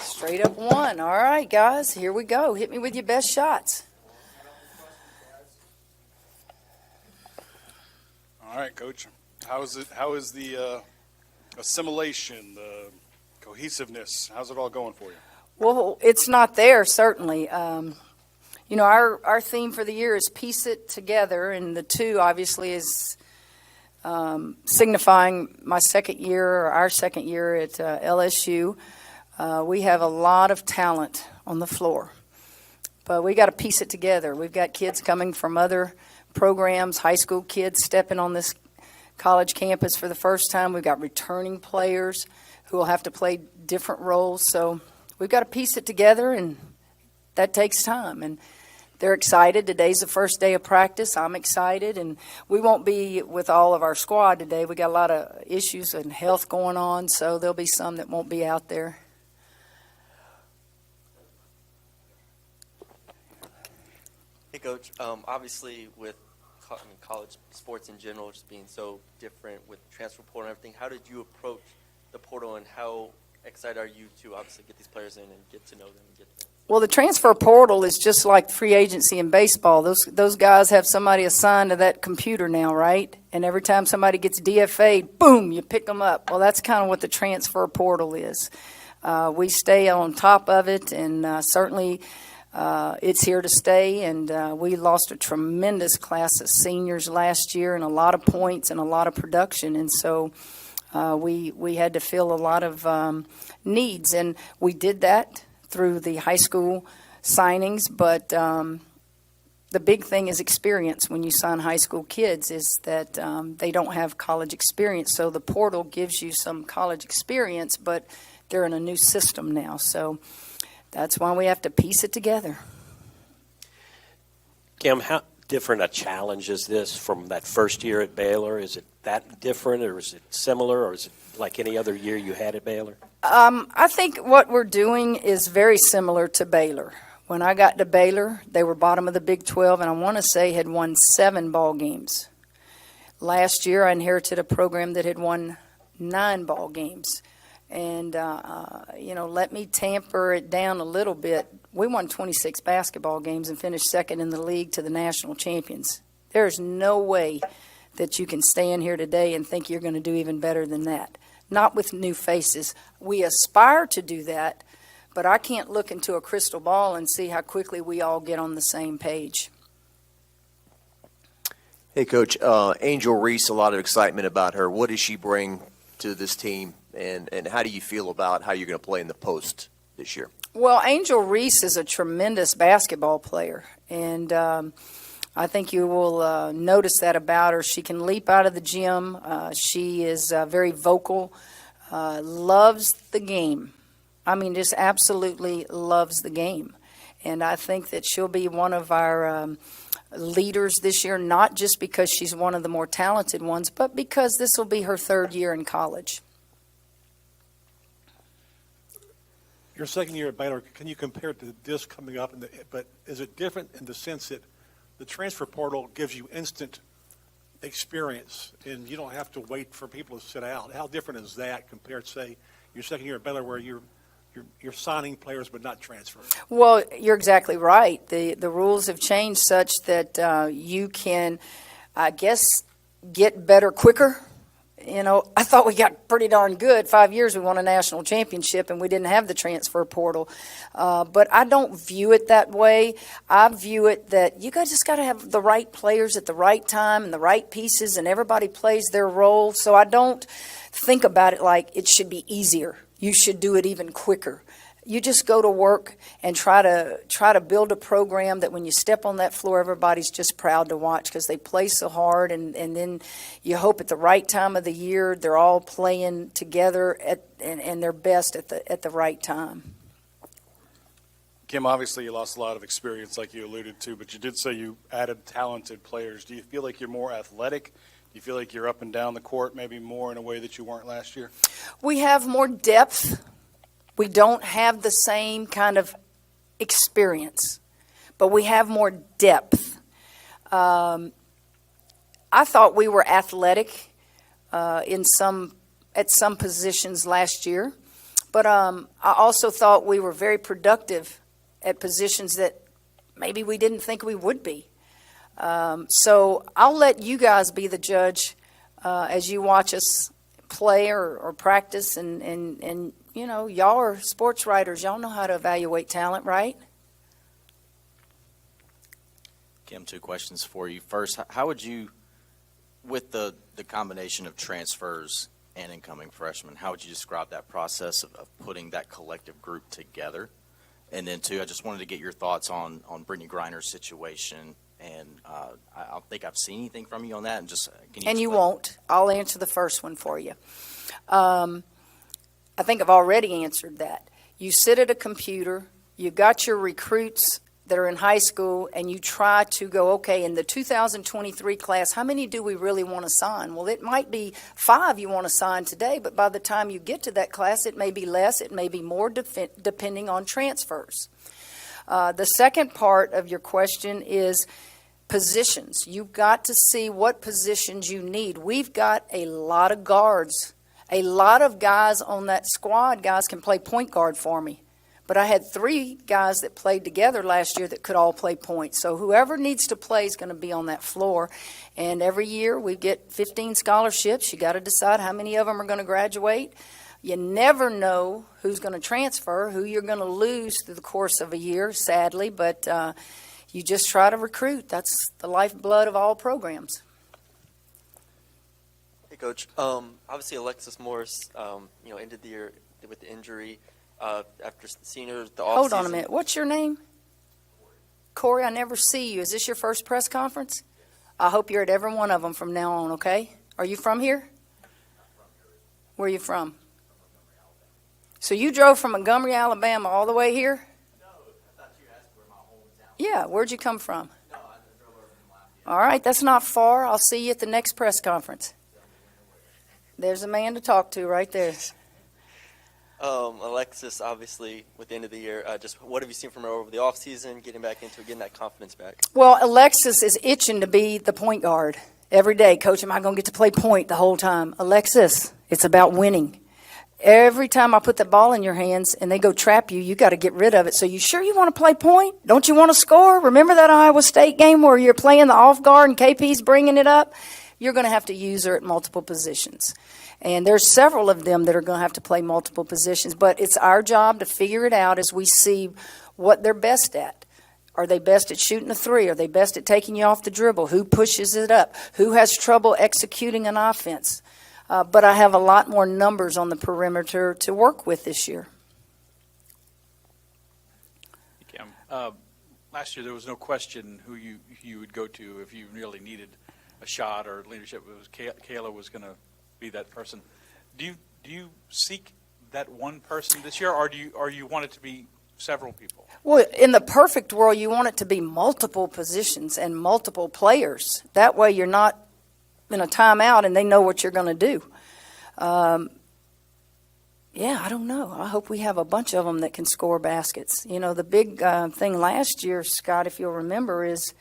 Straight up one. All right, guys, here we go. Hit me with your best shots. All right, Coach. How is the assimilation, the cohesiveness? How's it all going for you? Well, it's not there, certainly. Our theme for the year is piece it together, and the two obviously is signifying my second year or our second year at LSU. We have a lot of talent on the floor, but we got to piece it together. We've got kids coming from other programs, high school kids stepping on this college campus for the first time. We've got returning players who will have to play different roles. So we've got to piece it together, and that takes time. And they're excited. Today's the first day of practice. I'm excited, and we won't be with all of our squad today. We got a lot of issues and health going on, so there'll be some that won't be out there. Hey, Coach. Obviously, with college sports in general just being so different with transfer portal and everything, how did you approach the portal, and how excited are you to obviously get these players in and get to know them and get them? Well, the transfer portal is just like free agency in baseball. Those guys have somebody assigned to that computer now, right? And every time somebody gets DFA'd, boom, you pick them up. Well, that's kind of what the transfer portal is. We stay on top of it, and certainly it's here to stay. And we lost a tremendous class of seniors last year, and a lot of points and a lot of production. And so we had to fill a lot of needs, and we did that through the high school signings, but the big thing is experience. When you sign high school kids, is that they don't have college experience, so the portal gives you some college experience, but they're in a new system now, so that's why we have to piece it together. Kim, how different a challenge is this from that first year at Baylor? Is it that different, or is it similar, or is it like any other year you had at Baylor? I think what we're doing is very similar to Baylor. When I got to Baylor, they were bottom of the Big 12, and I want to say had won 7 ball games. Last year, I inherited a program that had won 9 ball games. And, let me tamper it down a little bit. We won 26 basketball games and finished second in the league to the national champions. There's no way that you can stand here today and think you're going to do even better than that. Not with new faces. We aspire to do that, but I can't look into a crystal ball and see how quickly we all get on the same page. Hey, Coach, Angel Reese, a lot of excitement about her. What does she bring to this team, and how do you feel about how you're going to play in the post this year? Well, Angel Reese is a tremendous basketball player, and I think you will notice that about her. She can leap out of the gym. She is very vocal, loves the game. I mean, just absolutely loves the game. And I think that she'll be one of our leaders this year, not just because she's one of the more talented ones, but because this will be her 3rd year in college. Your second year at Baylor, can you compare it to this coming up? But is it different in the sense that the transfer portal gives you instant experience, and you don't have to wait for people to sit out? How different is that compared to, say, your second year at Baylor, where you're signing players but not transferring? Well, you're exactly right. The rules have changed such that you can, I guess, get better quicker. I thought we got pretty darn good. 5 years we won a national championship, and we didn't have the transfer portal. But I don't view it that way. I view it that you guys just got to have the right players at the right time and the right pieces, and everybody plays their role. So I don't think about it like it should be easier. You should do it even quicker. You just go to work and try to build a program that when you step on that floor, everybody's just proud to watch because they play so hard, and then you hope at the right time of the year they're all playing together and their best at the right time. Kim, obviously you lost a lot of experience like you alluded to, but you did say you added talented players. Do you feel like you're more athletic? Do you feel like you're up and down the court maybe more in a way that you weren't last year? We have more depth. We don't have the same kind of experience, but we have more depth. I thought we were athletic at some positions last year, But I also thought we were very productive at positions that maybe we didn't think we would be. So I'll let you guys be the judge as you watch us play or practice. And you know, y'all are sports writers. Y'all know how to evaluate talent, right? Kim, two questions for you. First, how would you, with the combination of transfers and incoming freshmen, how would you describe that process of putting that collective group together? And then two, I just wanted to get your thoughts on Brittany Griner's situation. And I don't think I've seen anything from you on that. And just can you? And you explain? won't. I'll answer the first one for you. I think I've already answered that. You sit at a computer, you got your recruits that are in high school, and you try to go, okay, in the 2023 class, how many do we really want to sign? Well, it might be 5 you want to sign today, but by the time you get to that class, it may be less, it may be more, depending on transfers. The second part of your question is positions. You've got to see what positions you need. We've got a lot of guards. A lot of guys on that squad, guys can play point guard for me. But I had 3 guys that played together last year that could all play point. So whoever needs to play is going to be on that floor. And every year we get 15 scholarships. You got to decide how many of them are going to graduate. You never know who's going to transfer, who you're going to lose through the course of a year, sadly. But you just try to recruit. That's the lifeblood of all programs. Hey, Coach. Obviously, Alexis Morris, ended the year with the injury. After senior, the offseason. Hold on a minute. What's your name? Corey, I never see you. Is this your first press conference? I hope you're at every one of them from now on, okay? Are you from here? Where are you from? So you drove from Montgomery, Alabama all the way here? No, I thought you asked where my hometown. Yeah, where'd you come from? No, I drove over from Lafayette. All right, that's not far. I'll see you at the next press conference. There's a man to talk to right there. Alexis, obviously, with the end of the year, just what have you seen from her over the offseason, getting that confidence back? Well, Alexis is itching to be the point guard every day. Coach, am I going to get to play point the whole time? Alexis, it's about winning. Every time I put the ball in your hands and they go trap you, you got to get rid of it. So you sure you want to play point? Don't you want to score? Remember that Iowa State game where you're playing the off guard and KP's bringing it up? You're going to have to use her at multiple positions. And there's several of them that are going to have to play multiple positions. But it's our job to figure it out as we see what they're best at. Are they best at shooting a three? Are they best at taking you off the dribble? Who pushes it up? Who has trouble executing an offense? But I have a lot more numbers on the perimeter to work with this year. Kim, last year there was no question who you would go to if you really needed a shot or leadership. It was Kayla was going to be that person. Do you seek that one person this year, or do you want it to be several people? Well, in the perfect world, you want it to be multiple positions and multiple players. That way you're not in a timeout and they know what you're going to do. Yeah, I don't know. I hope we have a bunch of them that can score baskets. You know, the big thing last year, Scott, if you'll remember, is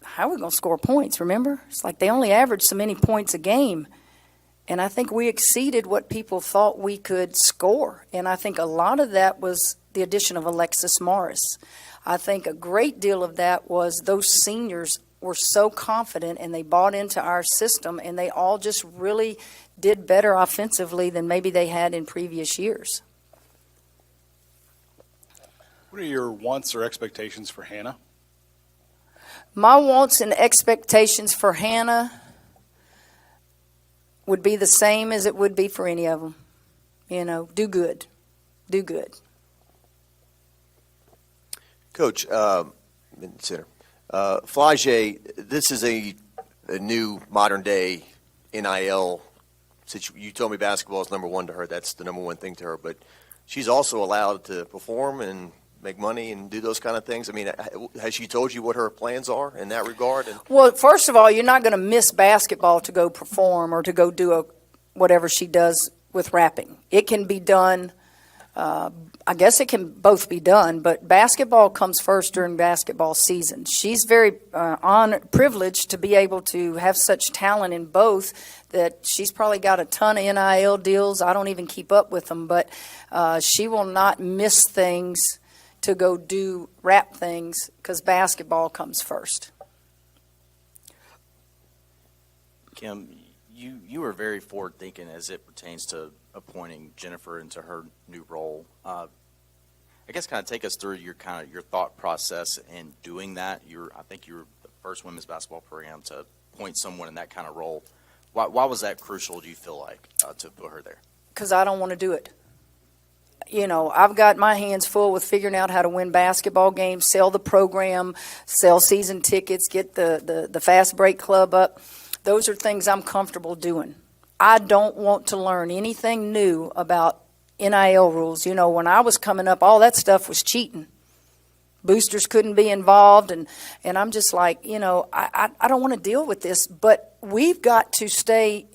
how are we going to score points, remember? It's like they only averaged so many points a game. And I think we exceeded what people thought we could score. And I think a lot of that was the addition of Alexis Morris. I think a great deal of that was those seniors were so confident and they bought into our system and they all just really did better offensively than maybe they had in previous years. What are your wants or expectations for Hannah? My wants and expectations for Hannah would be the same as it would be for any of them. You know, do good. Do good. Coach, center. Flage, this is a new modern-day NIL situation. You told me basketball is number one to her. That's the number one thing to her. But she's also allowed to perform and make money and do those kind of things. I mean, has she told you what her plans are in that regard? Well, first of all, you're not going to miss basketball to go perform or to go do whatever she does with rapping. It can be done I guess it can both be done, but basketball comes first during basketball season. She's very privileged to be able to have such talent in both that she's probably got a ton of NIL deals. I don't even keep up with them, but she will not miss things to go do rap things because basketball comes first. Kim, you were very forward thinking as it pertains to appointing Jennifer into her new role. I guess kind of take us through your thought process in doing that. I think you were the first women's basketball program to appoint someone in that kind of role. Why was that crucial? Do you feel like to put her there? Because I don't want to do it. You know, I've got my hands full with figuring out how to win basketball games, sell the program, sell season tickets, get the fast break club up. Those are things I'm comfortable doing. I don't want to learn anything new about NIL rules. You know, when I was coming up, all that stuff was cheating. Boosters couldn't be involved, and I'm just like, you know, I don't want to deal with this, but we've got to stay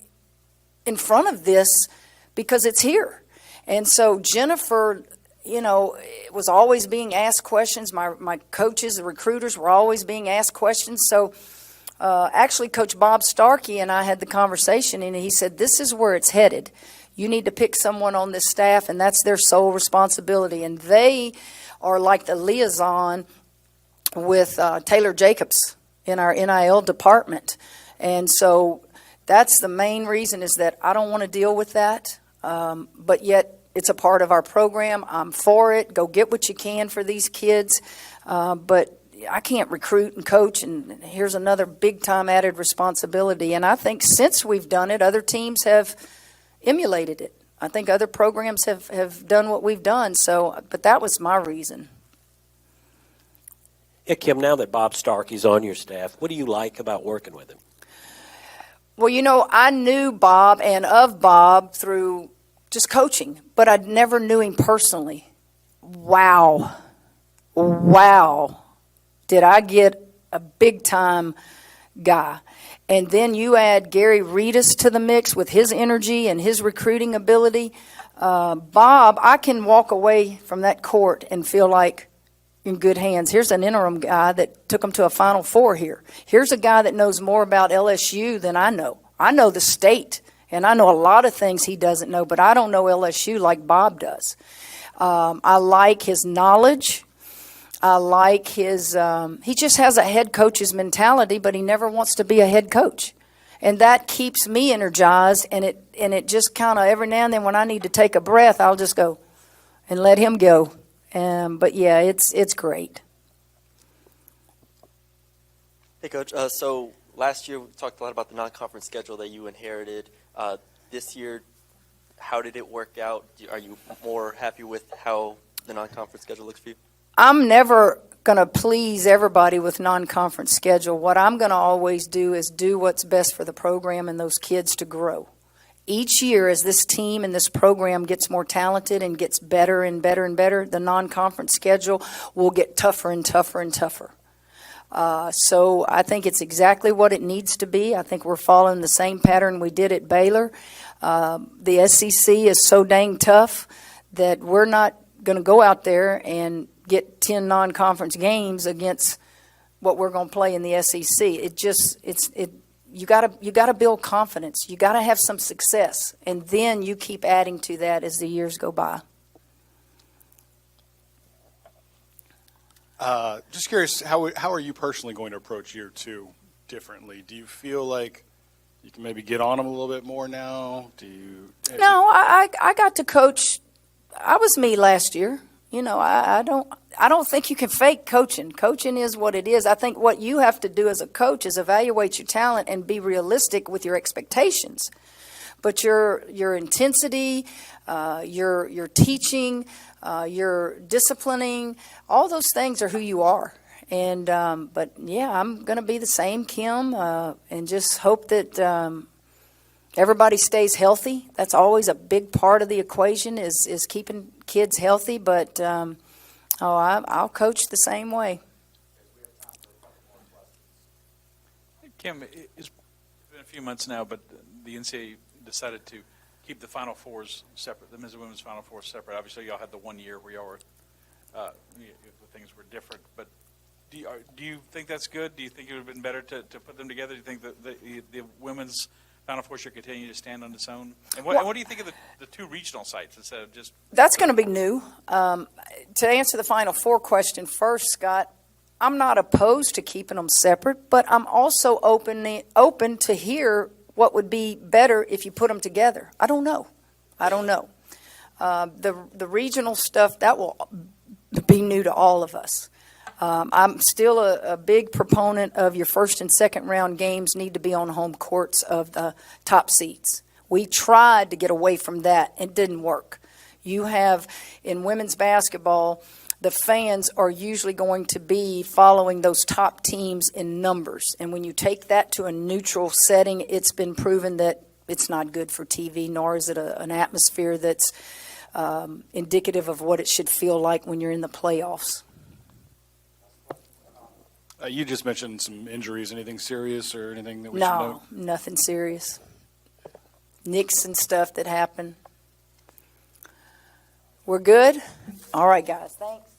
in front of this because it's here. And so Jennifer, you know, was always being asked questions. My coaches, the recruiters were always being asked questions. So actually, Coach Bob Starkey and I had the conversation, and he said, this is where it's headed. You need to pick someone on this staff, and that's their sole responsibility. And they are like the liaison with Taylor Jacobs in our NIL department. And so that's the main reason, is that I don't want to deal with that. But yet it's a part of our program. I'm for it. Go get what you can for these kids. But I can't recruit and coach, and here's another big-time added responsibility. And I think since we've done it, other teams have emulated it. I think other programs have done what we've done. So, but that was my reason. Yeah, Kim, now that Bob Starkey's on your staff, what do you like about working with him? Well, you know, I knew Bob and of Bob through just coaching, but I never knew him personally. Wow. Did I get a big-time guy. And then you add Gary Reese to the mix with his energy and his recruiting ability. Bob, I can walk away from that court and feel like in good hands. Here's an interim guy that took them to a Final Four here. Here's a guy that knows more about LSU than I know. I know the state, and I know a lot of things he doesn't know, but I don't know LSU like Bob does. I like his knowledge. I like his, he just has a head coach's mentality, but he never wants to be a head coach. And that keeps me energized, and it just kind of, every now and then when I need to take a breath, I'll just go and let him go. But yeah, it's great. Hey, Coach. So last year we talked a lot about the non-conference schedule that you inherited. This year, how did it work out? Are you more happy with how the non-conference schedule looks for you? I'm never going to please everybody with non-conference schedule. What I'm going to always do is do what's best for the program and those kids to grow. Each year, as this team and this program gets more talented and gets better and better and better, the non-conference schedule will get tougher and tougher and tougher. So I think it's exactly what it needs to be. I think we're following the same pattern we did at Baylor. The SEC is so dang tough that we're not going to go out there and get 10 non-conference games against what we're going to play in the SEC. You got to build confidence. You got to have some success, and then you keep adding to that as the years go by. Just curious, how are you personally going to approach year two differently? Do you feel like you can maybe get on them a little bit more now? No, I got to coach. I was me last year. You know, I don't think you can fake coaching. Coaching is what it is. I think what you have to do as a coach is evaluate your talent and be realistic with your expectations. But your intensity, your teaching, your disciplining, all those things are who you are. And but yeah, I'm going to be the same, Kim, and just hope that everybody stays healthy. That's always a big part of the equation is keeping kids healthy. But I'll coach the same way. Kim, it's been a few months now, but the NCAA decided to keep the Final Fours separate, the men's and women's Final Fours separate? Obviously, y'all had the 1 year where y'all were, things were different, but do you think that's good? Do you think it would have been better to put them together? Do you think that the women's Final Four should continue to stand on its own? And what do you think of the two regional sites instead of just? That's going to be new. To answer the Final Four question first, Scott, I'm not opposed to keeping them separate, but I'm also open to hear what would be better if you put them together. I don't know. The regional stuff, that will be new to all of us. I'm still a big proponent of your first and second round games need to be on home courts of the top seeds. We tried to get away from that. It didn't work. You have, in women's basketball, the fans are usually going to be following those top teams in numbers. And when you take that to a neutral setting, it's been proven that it's not good for TV, nor is it an atmosphere that's indicative of what it should feel like when you're in the playoffs. You just mentioned some injuries. Anything serious or anything that we should know? No, nothing serious. Nicks and stuff that happened. We're good? All right, guys. Thanks.